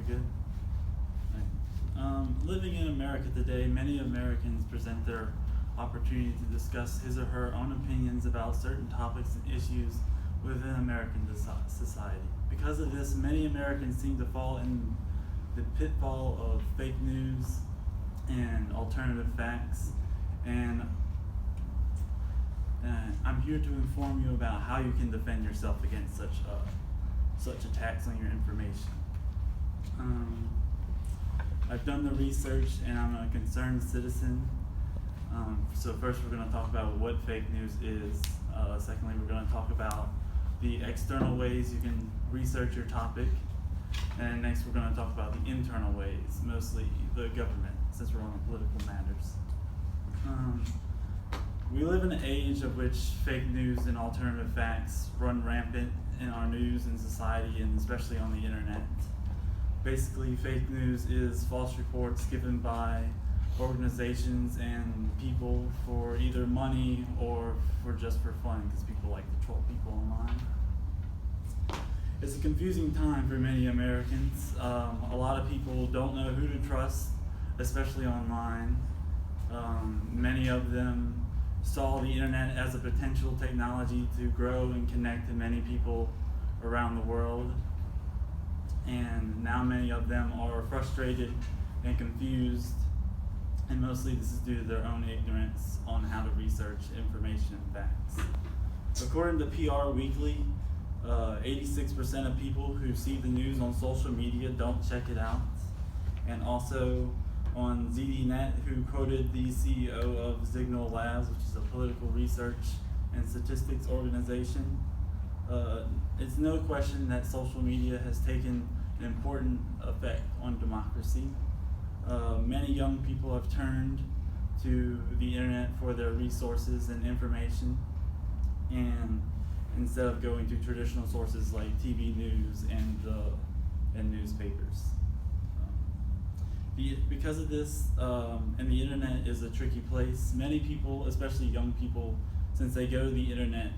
good? Right. Living in America today, many Americans present their opportunity to discuss his or her own opinions about certain topics and issues within American society. Because of this, many Americans seem to fall in the pitfall of fake news and alternative facts. And I'm here to inform you about how you can defend yourself against such attacks on your information. I've done the research and I'm a concerned citizen. So first we're going to talk about what fake news is. Secondly, we're going to talk about the external ways you can research your topic. And next we're going to talk about the internal ways, mostly the government, since we're on political matters. We live in an age of which fake news and alternative facts run rampant in our news and society, and especially on the internet. Basically, fake news is false reports given by organizations and people for either money or just for fun, because people like to troll people online. It's a confusing time for many Americans. A lot of people don't know who to trust, especially online. Many of them saw the internet as a potential technology to grow and connect to many people around the world. And now many of them are frustrated and confused, and mostly this is due to their own ignorance on how to research information and facts. According to PR Weekly, 86% of people who see the news on social media don't check it out. And also on ZDNet, who quoted the CEO of Signal Labs, which is a political research and statistics organization, it's no question that social media has taken an important effect on democracy. Many young people have turned to the internet for their resources and information, and instead of going to traditional sources like TV news and newspapers. Because of this, and the internet is a tricky place, many people, especially young people, since they go to the internet,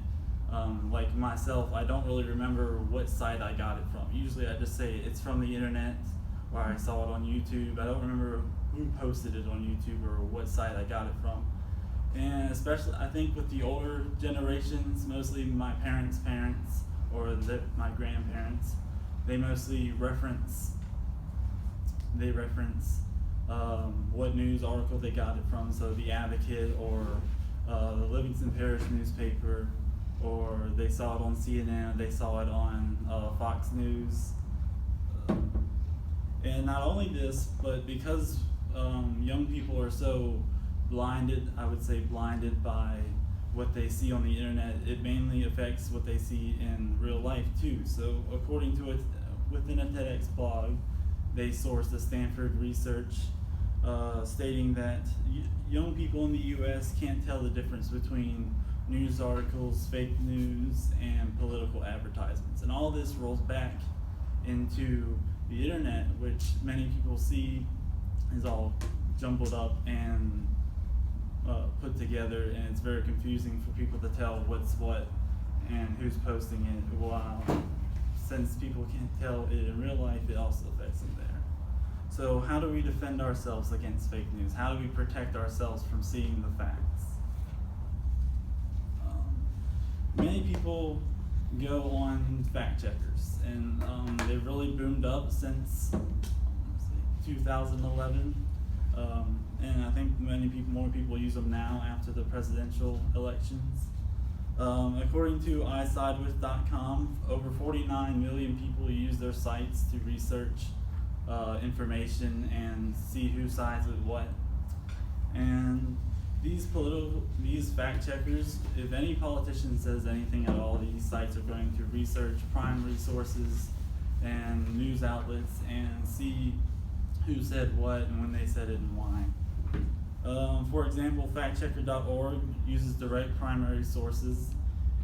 like myself, I don't really remember what site I got it from. Usually I just say it's from the internet, or I saw it on YouTube. I don't remember who posted it on YouTube or what site I got it from. And especially, I think with the older generations, mostly my parents' parents or my grandparents, they mostly reference what news article they got it from. So the Advocate or the Livingston Parish newspaper, or they saw it on CNN, or they saw it on Fox News. And not only this, but because young people are so blinded by what they see on the internet, it mainly affects what they see in real life too. So according to it, within a TEDx blog, they sourced the Stanford research stating that young people in the US can't tell the difference between news articles, fake news, and political advertisements. And all this rolls back into the internet, which many people see is all jumbled up and put together, and it's very confusing for people to tell what's what and who's posting it, while since people can't tell it in real life, it also affects them there. So how do we defend ourselves against fake news? How do we protect ourselves from seeing the facts? Many people go on fact checkers, and they've really boomed up since 2011. And I think more people use them now after the presidential elections. According to isidewith.com, over 49 million people use their sites to research information and see who sides with what. And these fact checkers, if any politician says anything at all, these sites are going to research primary sources and news outlets and see who said what and when they said it and why. For example, factchecker.org uses direct primary sources,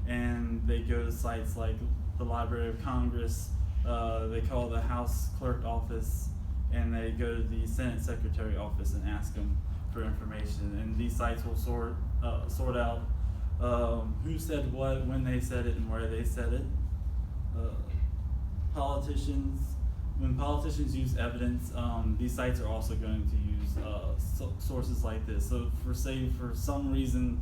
and they go to sites like the Library of Congress, they call the House Clerk office, and they go to the Senate Secretary office and ask them for information. And these sites will sort out who said what, when they said it, and where they said it. Politicians when politicians use evidence, these sites are also going to use sources like this. So for some reason,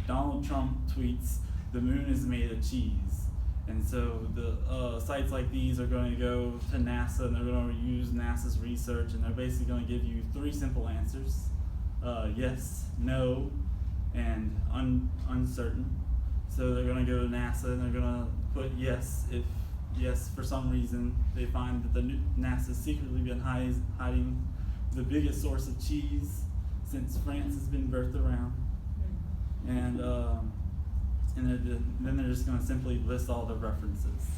Donald Trump tweets, "The moon is made of cheese." And so the sites like these are going to go to NASA and they're going to use NASA's research, and they're basically going to give you 3 simple answers: yes, no, and uncertain. So they're going to go to NASA and they're going to put yes if yes for some reason they find that NASA's secretly been hiding the biggest source of cheese since France has been birthed around, and then they're just going to simply list all the references.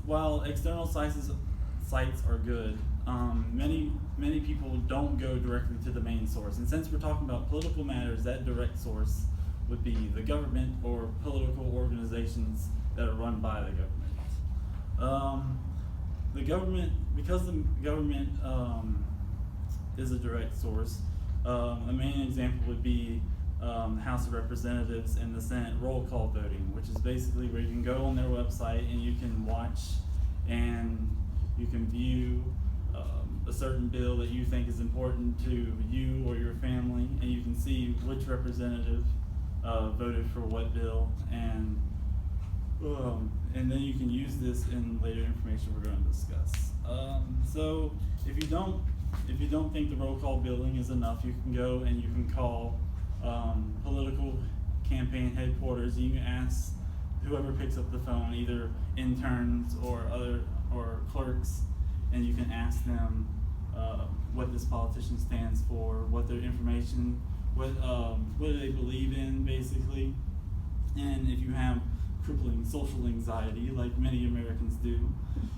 While external sites are good, many people don't go directly to the main source. And since we're talking about political matters, that direct source would be the government or political organizations that are run by the government. Because the government is a direct source, a main example would be the House of Representatives and the Senate roll call voting, which is basically where you can go on their website and you can watch and you can view a certain bill that you think is important to you or your family, and you can see which representative voted for what bill, and then you can use this in later information we're going to discuss. So if you don't think the roll call billing is enough, you can go and you can call political campaign headquarters. You can ask whoever picks up the phone, either interns or clerks, and you can ask them what this politician stands for, what their information, what do they believe in, basically. And if you have crippling social anxiety, like many Americans do,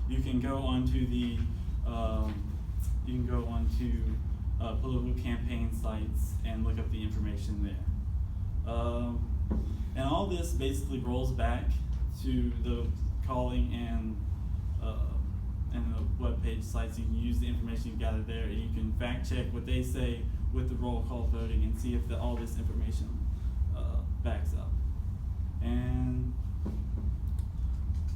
you can go onto political campaign sites and look up the information there. And all this basically rolls back to the calling and the webpage sites. You can use the information you gathered there, and you can fact check what they say with the roll call voting and see if all this information backs up. And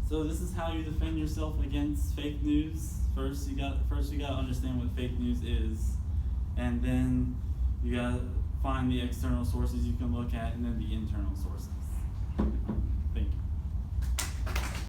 so this is how you defend yourself against fake news. First you got to understand what fake news is, and then you got to find the external sources you can look at, and then the internal sources. Thank you.